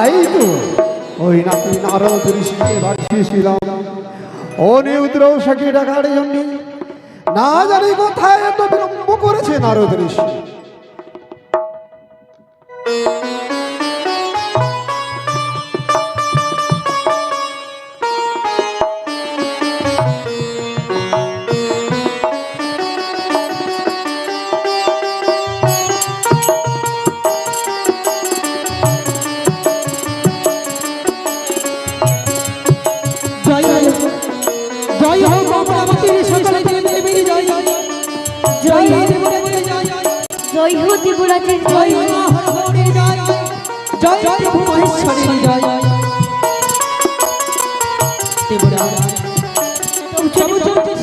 তাই তো ওই নাকি নারদ ঋষিকে পাঠিয়েছিলাম অনিরুদ্র সাকে ডাকার জন্য। না জানি কোথায় এত বিলম্ব করেছে নারদ ঋষি। জয় হো দেবরাজের জয়, জয় জয় মহেশ্বরের জয়। দেবরাজ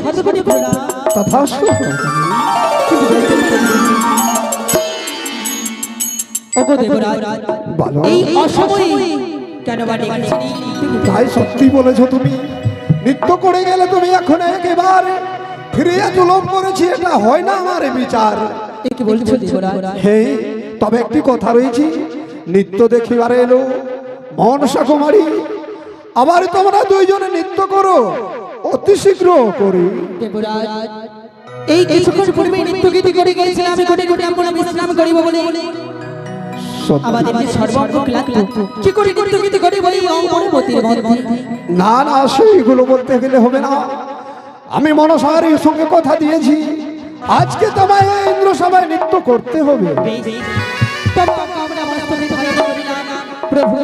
সাধুগুণী তথাস্তু। ওগো দেবরাজ, এই অসময়ে কেন বা ডেকেছেন? তাই সত্যি বলেছো তুমি। নৃত্য করে গেলে তুমি এখন একেবারে ফিরিয়ে জুলুম করেছি, এটা হয় না আমার বিচার। কি বলছো দেবরাজ? হে, তবে একটি কথা রয়েছে, নৃত্য দেখিবারে এলো মনসা কুমারী, আবার তোমরা দুইজনে নৃত্য করো অতি শীঘ্র করি। দেবরাজ, এই কিছুক্ষণ পূর্বে নৃত্য গীতি করে গিয়েছিলাম, আমি কোটে কোটে আমরা বিশ্রাম করিব বলে আমাদের সর্বাঙ্গ ক্লান্ত। কি করে নৃত্য গীতি করিব এই অমরবতীর মধ্যে? না না, সেইগুলো বলতে গেলে হবে না। আমি মনসার সঙ্গে কথা দিয়েছি, আজকে তোমায় ইন্দ্র সভায় নৃত্য করতে হবে। প্রভু,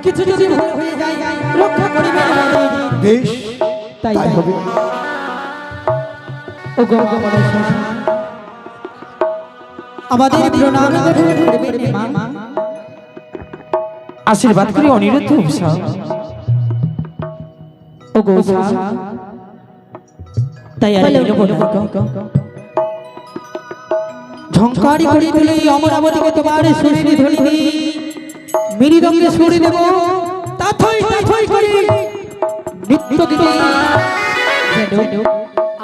কিছু যদি ভুল হয়ে যায় রক্ষা করিবেন বেশ, তাই হবে। ও গো মনসা, আমাদের প্রণাম করবেন মা। আশীর্বাদ করি অনিরুদ্ধ উষা। ও গো উষা, তাই আর এলো বলো ঝংকারি করে তুলে অমরাবতীকে তোমার শরীরে ধরে দিই, মৃদঙ্গে সুরে দেব তাথই তাথই করে নৃত্য গীতে যেন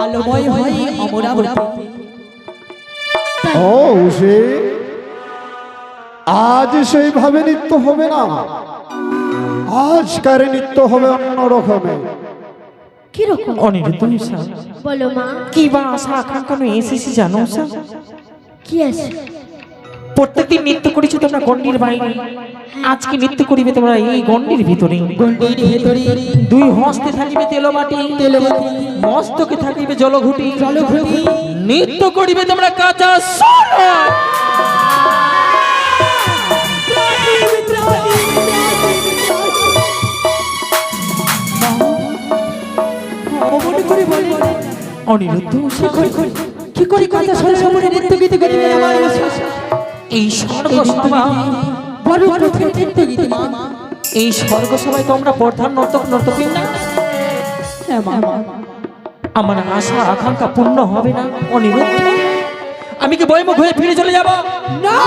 আলোময় হয় অমরাবতী। ও সে আজ সেইভাবে নৃত্য হবে না, আজকার নৃত্য হবে অন্য রকমের। কি রকম? অনিরুদ্ধ উষা, বলো মা, কি বা আশা আকাঙ্ক্ষা নিয়ে এসেছি জানো উষা? কি আছে? প্রত্যেকদিন নৃত্য করেছো তোমরা গণ্ডির বাইরে, আজকে নৃত্য করিবে তোমরা এই গণ্ডির ভিতরে। গণ্ডির ভিতরে দুই হস্তে থাকিবে তেলবাটি, তেলবাটি, মস্তকে থাকিবে জলঘুটি, জলঘুটি, নৃত্য করিবে তোমরা কাঁচা সোনা। অনিরুদ্ধ উষা, কি করে কথা শোনার সময় নৃত্য গীতি করিবে আমার এই স্বর্গসভা বড় কঠিন নৃত্য গীতি মা। এই স্বর্গসভায় তোমরা প্রধান নর্তক নর্তকী না? হ্যাঁ মা, আমার আশা আকাঙ্ক্ষা পূর্ণ হবে না অনিরুদ্ধ। আমি কি বইমুখ হয়ে ফিরে চলে যাব? না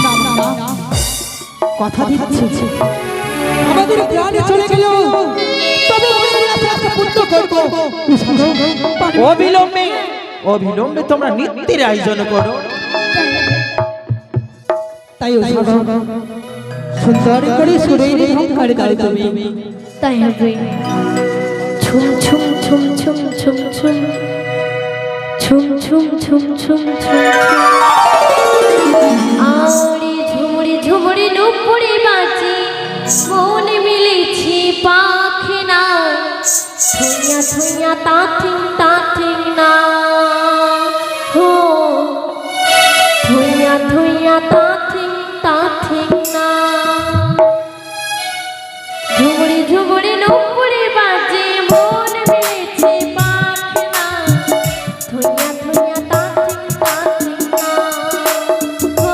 না না, কথা দিচ্ছি আমাদের প্রাণে চলে গেল তবে আমাদের আশা পূর্ণ করব। অবিলম্বে অবিলম্বে তোমরা নৃত্যের আয়োজন করো। তাই সুন্দর করে সুরের ঝংকার দাও তুমি। তাই হবে। ছুম ছুম ছুম ছুম ছুম ছুম ছুম ছুম ছুম ছুম ছুম আরে ঝুমুরি ঝুমুরি নুপুরি বাজি মন মিলেছি পাখি না ছুঁয়া ছুঁয়া তাথিং তাথিং না হো ছুঁয়া ছুঁয়া তাথিং তাথিং না ঝুমুরি ঝুমুরি নুপুরি বাজি মন মিলেছি পাখি না ছুঁয়া ছুঁয়া তাথিং তাথিং না হো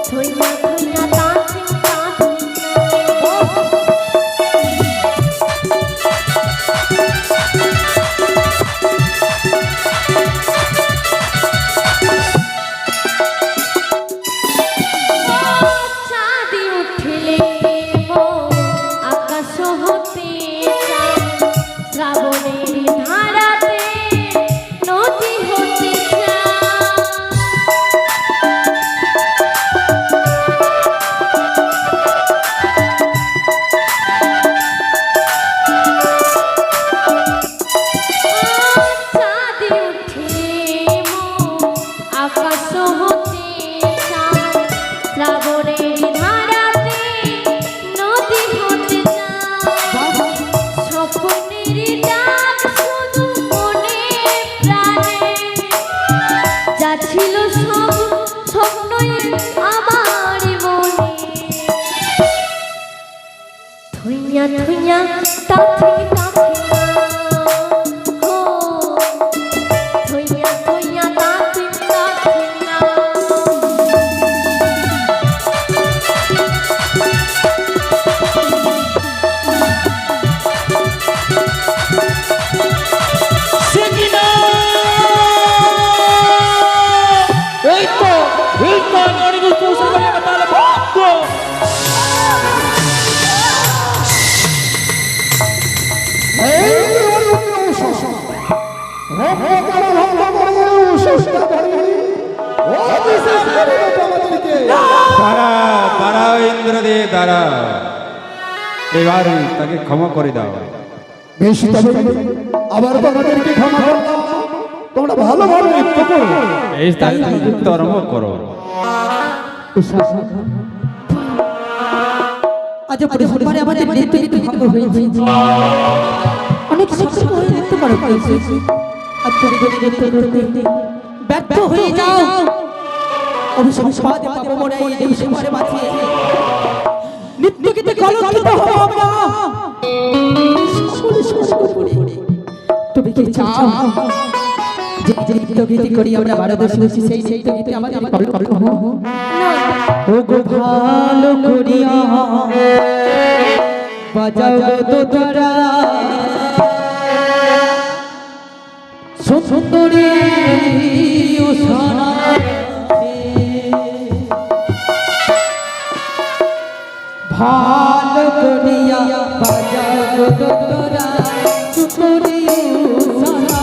ছুঁয়া ছুঁয়া তাথিং তাথিং না। হতে চায়, শ্রাবণের ধারাতে নদী হতে চায়, স্বপ্নের ডাক শুধু মনে প্রাণে, যা ছিল সব স্বপ্নই আমার মনে, থুইয়া থুইয়া তাথি তাথি না, হো থুইয়া থুইয়া তাথি তাথি না। সেকিনা এই তো অনেক উৎসব করে তাহলে ভক্ত দাঁড়াও ইন্দ্রদেব দাঁড়াও, এবার তাকে ক্ষমা করে দাও। বেশ, তবে আবার তোমাদেরকে ক্ষমা করলাম, তোমরা ভালোভাবে নৃত্য করো। এই তাহলে তুমি নৃত্য আরম্ভ করো। আজ পরে আমাদের নৃত্য গীত ভঙ্গ হয়েছে, অনেক সফল হয়ে নৃত্য করা হয়েছে, আর তুমি যদি নৃত্য করতে ব্যর্থ হয়ে যাও, অভিশাপ পাবো মোরা এই দেশে মারে বাঁচিয়ে, নৃত্য গীতে কলঙ্কিত হবো আমরা সকলে সকলে করে। তুমি কি চাও যে নৃত্য গীতি করি আমরা ভারতবর্ষে বসে সেই নৃত্য গীতে আমাদের কলঙ্ক হবো? ও গো ভালো করিয়া বাজাও গো তোরা সুন্দরী উষানা, ভালো করিয়া বাজাও গো তোরা সুন্দরী উষানা।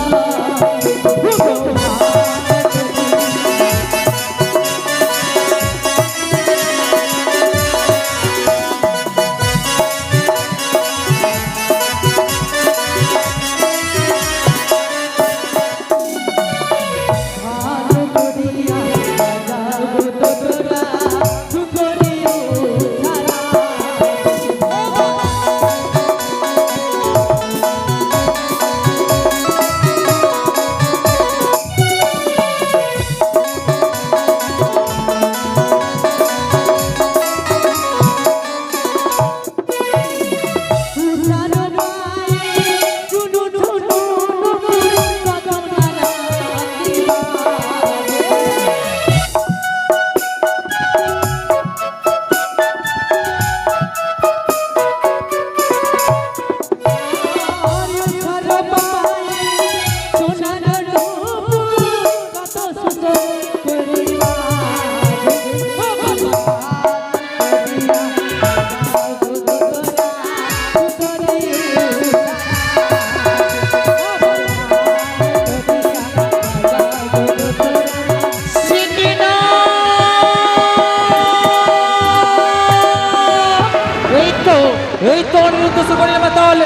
এই তো অনেক উদ্দেশ্য করে নেবে তাহলে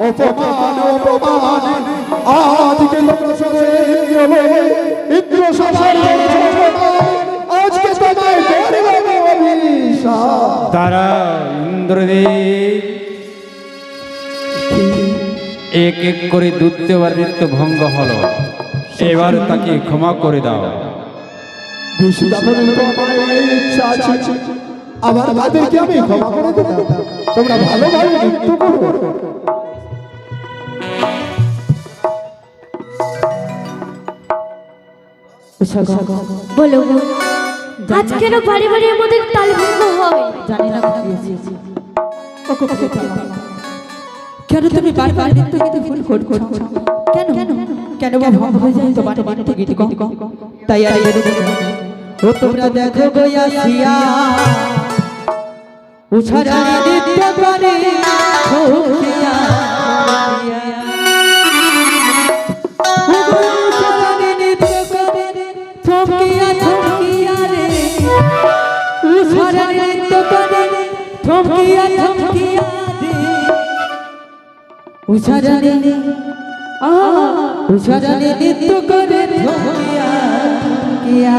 অপমান অপমান আজকে তোমরা সবাই ইন্দ্র সভার আজকে তোমায় করিব অভিশাপ। তারা ইন্দ্রদেব এক এক করে দ্বিতীয়বার নৃত্য ভঙ্গ হলো, এবার তাকে ক্ষমা করে দাও। বেশি দামের ইচ্ছা আছে, আবার তাদেরকে আমি ক্ষমা করে দেব, তোমরা ভালোভাবে নৃত্য করো। বলো আজ কেন বাড়ি বাড়ি আমাদের তাল ভঙ্গ হয়? জানি না কেন তুমি বারবার নৃত্য গীতে ভুল করছো? কেন কেন বা ভঙ্গ হয়ে যায় তোমার নৃত্য গীত? তাই আর ও তোমরা দেখো গয়া সিয়া উছারা নৃত্য করে ঠকিয়া ঠকিয়া ঠকিয়া রে উছারা নৃত্য করে ঠকিয়া ঠকিয়া রে উষারানে উষারানে নৃত্য করে ধুকিয়া ধুকিয়া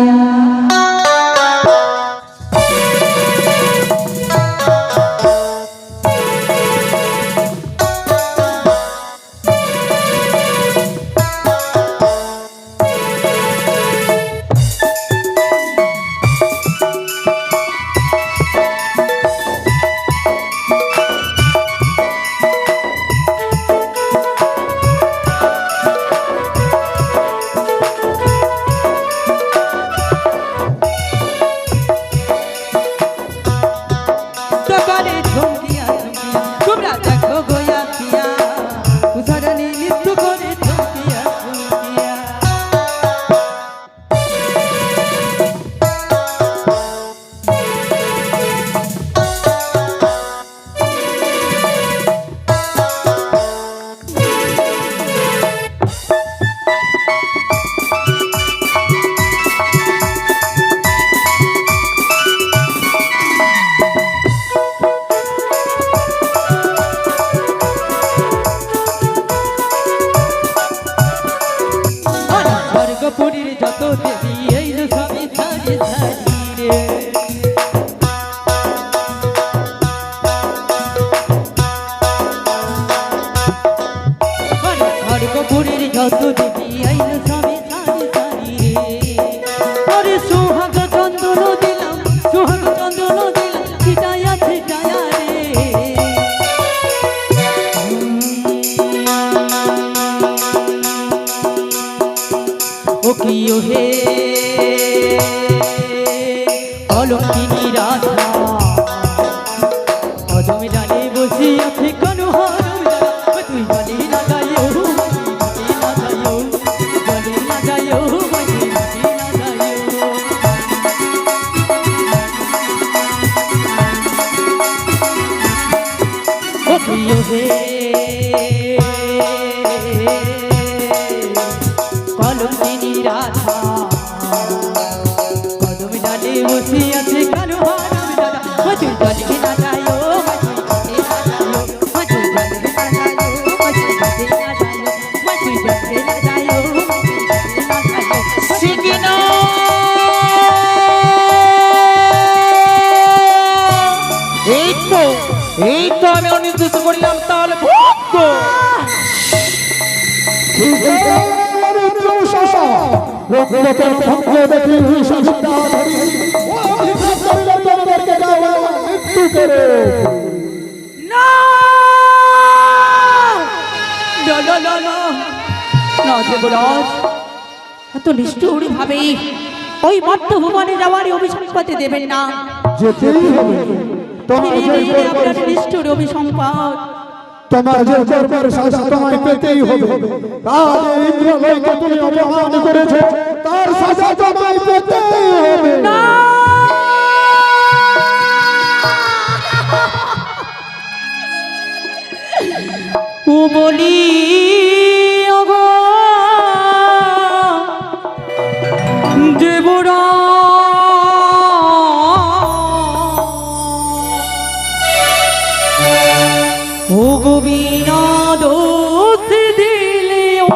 স্বর্গপুরীর যত দেবী এই সবই ছাড়ি ছাড়ি রে স্বর্গপুরীর যত দেবী এই সবই ছাড়ি ছাড়ি রে আরে সোহাগ চন্দন দিলাম সোহাগ চন্দন দিলাম ছিটায়া ছিটায়া রে ও কি ও হে অলঙ্কিনী রাধা অজমে ডালে বসি আছে কানু তুই বলি না যাইও বলি না যাইও বলি না যাইও বলি না যাইও ও কি ও হে কলঙ্কিনী রাধা কদম ডালে বসে আছে কালো হারাম দাদা তুই বলি না যাইও তুই বলি না যাইও শিখিনো এই তো আমি অনির্দিষ্ট করলাম তাহলে ভক্ত এত নিষ্ঠুর ভাবে ওই মর্ত ভুবনে যাওয়ার অভিসম্পত্তি দেবেন না যেতেই হবে। আপনার নিষ্ঠুর অভিসম্পদ তোমার যে কর্মের সাজা তোমায় পেতেই হবে। তার ইন্দ্রলোকে তুমি অপমান করেছো, তার সাজা তোমায় পেতেই হবে। ও বলি ওগো দেবরা ও গোবিনা দোষ দিলে ও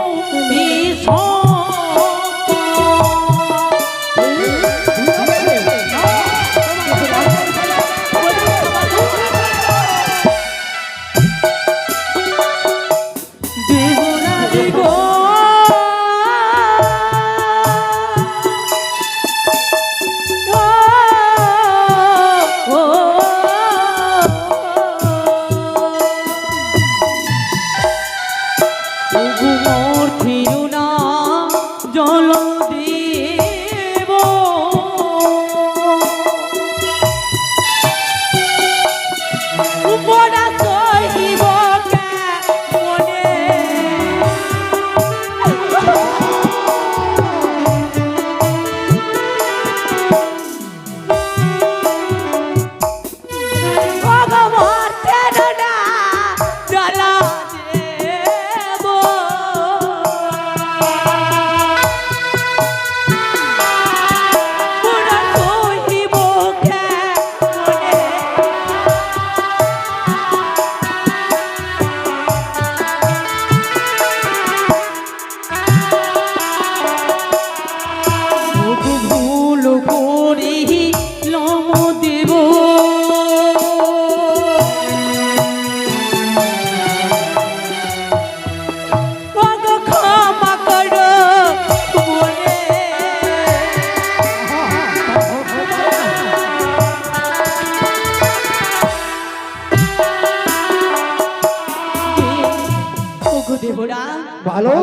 ওগো দেবরা, ভালো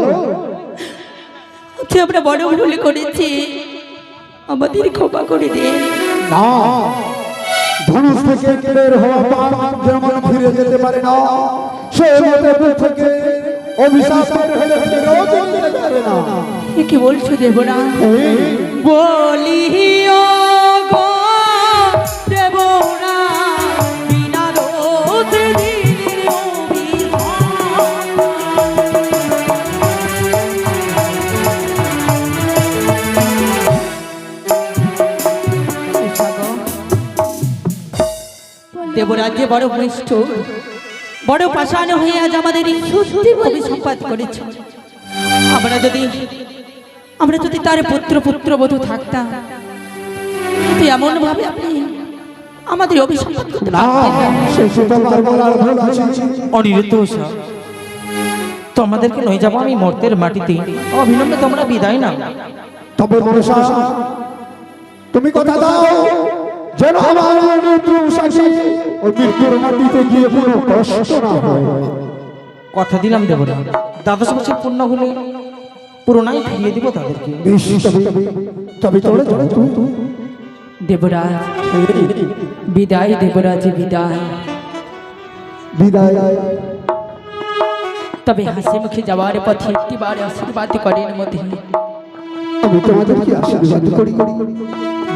যে আমরা বড় ভুল করেছি, আমাদের ক্ষমা করে দে। না, ধনুষ থেকে বের হওয়া বাণ যেমন ফিরে যেতে পারে না, সে মতে থেকে অভিশাপ বের হলে ফিরেও যেতে পারে না। এ কি বলছো দেবরা? বলি ও গো দেবরা, বিনা রোধে দিনের দেবরাজ্যে বড় ভ্রষ্ট, বড় পাষাণ হয়ে আজ আমাদের এই অভিসম্পাদ করেছ। আমরা যদি তার পুত্রবধূ থাকতাম, কিন্তু এমন ভাবে আপনি আমাদের অভিসম্পাদ করতে না, পারতেন না। সে তোমার বলার ভুল আছে। অনিরুদ্ধ উষা, তোমাদেরকে নই যাবো আমি মর্তের মাটিতে, অবিলম্বে তোমরা বিদায় না। তবে মনসা, তুমি কথা দাও যেন আমার অনিরুদ্ধ উষাকে ওই মৃত্যুর মাটিতে গিয়ে কোনো কষ্ট না হয়। কথা দিলাম দেবরা, দ্বাদশ বছর পূর্ণ হলে পুরোনাই ফিরিয়ে দিব তাদেরকে। বেশ, তবে চলে চলে দেবরাজ বিদায়, দেবরাজ বিদায়। বিদায়। তবে হাসি মুখে যাওয়ার পথে একটিবার আশীর্বাদ করেন মধ্যে। আমি তোমাদেরকে আশীর্বাদ করি,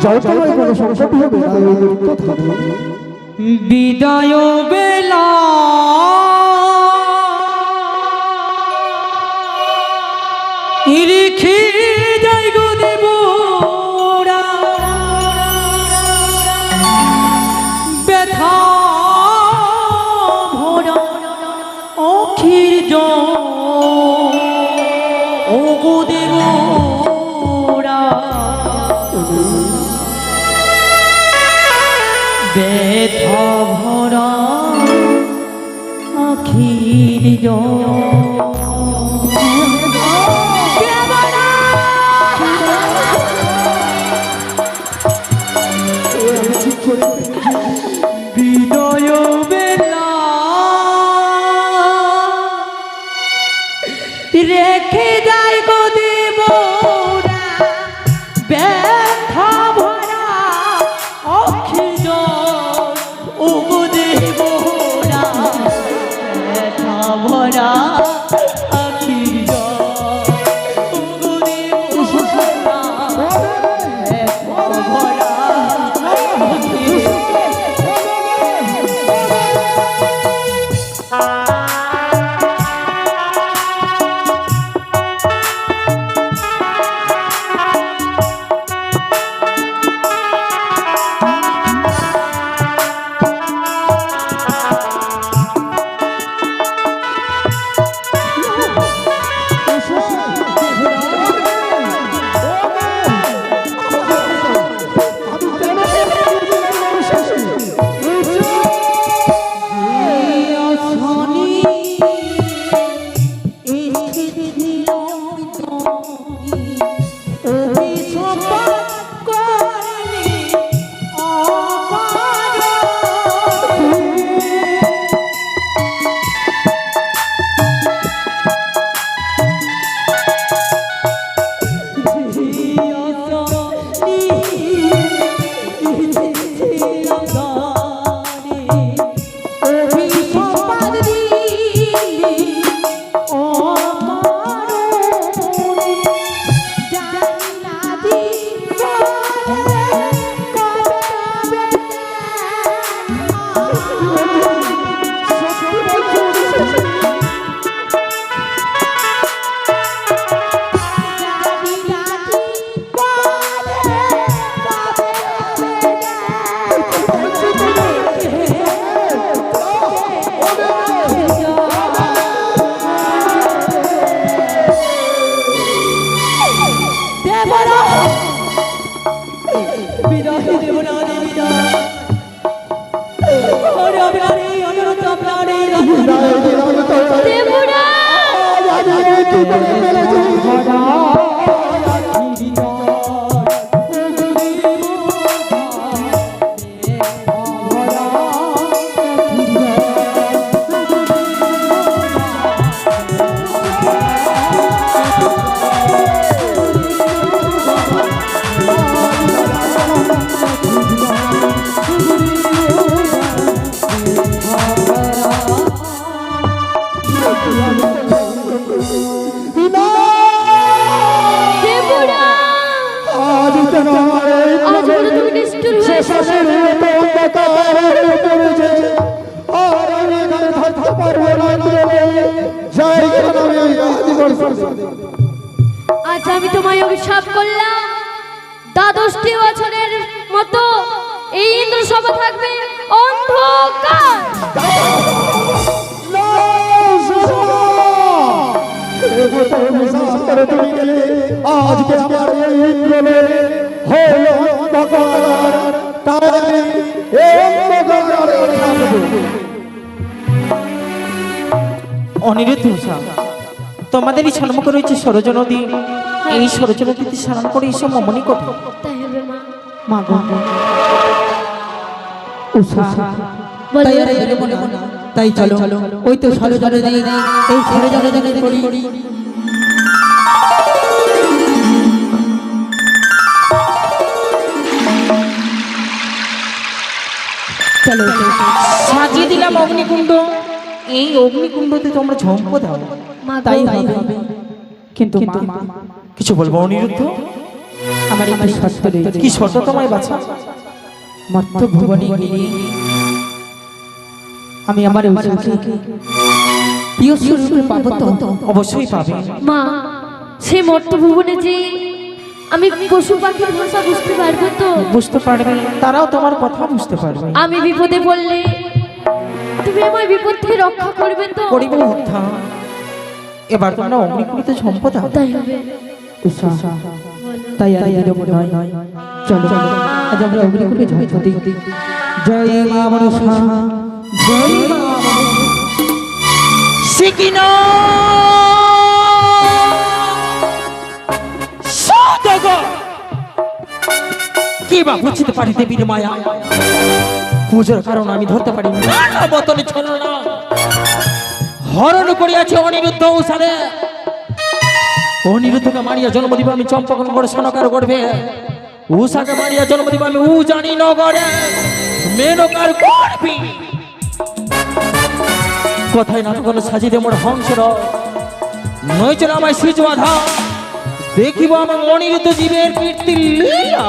যাও তোমার কোনো সংকট হবে না, এই কথা বলো। বিদায় বেলা রেখে যাই গো দেবরা, ব্যথা ভরা অখির জল, ও গো দেবরা, ব্যথা ভরা আখির জল। বিদয় বেলা রেখে যায় গো দেবরা, ব্যথা ভরা অখির জল, ও গো দেবরা, ব্যথা ভরা আখির জল, ও গো দেবরা, ব্যথা ভরা আখির জল। না, দেবুরা আজ কেন আমার এই আজ বলে তুমি নিষ্ঠুর হয়েছো শেষের তো অন্ধকার হয়ে পড়েছে, আর আমি এখানে থাকতে পারবো না বলে যাই কেন আমি আজ বলছি। আজ আমি তোমায় অভিশাপ করলাম, দ্বাদশটি বছরের মতো এই ইন্দ্র সভা থাকবে অন্ধকার। না, শোনো, এগো তো বিশ্বাস করে তুমি গেলে, আজকে আমার এই ইন্দ্রলে হলো অন্ধকার, তাই আমি এই অন্ধকারে থাকবো। অনিরুদ্ধ উষা, তোমাদেরই সম্মুখ রয়েছে সরজ নদী। এই সরজ নদীতে স্নান করে এসব মমনি কোটে। তাই হবে মা। মা গো উষা, বলো তাই আর এলো মনে মনে। তাই চলো ওই তো সরজরে দিই, এই সরজরে দিই করি। চলো সাজিয়ে দিলাম অগ্নিকুণ্ড। এই অগ্নিকুণ্ডতে তোমরা ঝম্প দাও। মা গো, তাই হবে। কিন্তু মা, কিছু বলবো অনিরুদ্ধ? আমার একটি শর্ত রয়েছে। কি শর্ত তোমায় বাছা? মর্ত ভুবনে গিয়ে আমি আমার উষাকে প্রিয় স্বরূপে পাবো তো? অবশ্যই পাবে। মা, সেই মর্ত ভুবনে যে আমি পশু পাখির ভাষা বুঝতে পারবো তো? বুঝতে পারবে, তারাও তোমার কথা বুঝতে পারবে। আমি বিপদে পড়লে তুমি আমায় বিপদ থেকে রক্ষা করবে তো? করিব উদ্ধার। এবার তোমরা অগ্নিকুণ্ডতে ঝম্প দাও। তাই হবে। উষা, তাই আর বিলম্ব নয়। চলো আজ আমরা অগ্নিকুণ্ডে ঝম্প দিই। জয় মা মনসা, জয় মা শিখিন কি বা বুঝতে পারি দেবীর মায়া। পুজোর কারণ আমি ধরতে পারি না। বতনে ছিল না, হরণ করিয়াছে অনিরুদ্ধ উষারে। অনিরুদ্ধকে মারিয়া জন্ম দিব আমি চম্পকনগর সনকার করবে। উষাকে মারিয়া জন্ম দিব আমি উজানি নগরে মেনকার করবি। কোথায় না কোনো সাজি দে মোর হংসর নয়চল আমায় সিজ বাধা। দেখিব আমার অনিরুদ্ধ জীবের কীর্তি লীলা।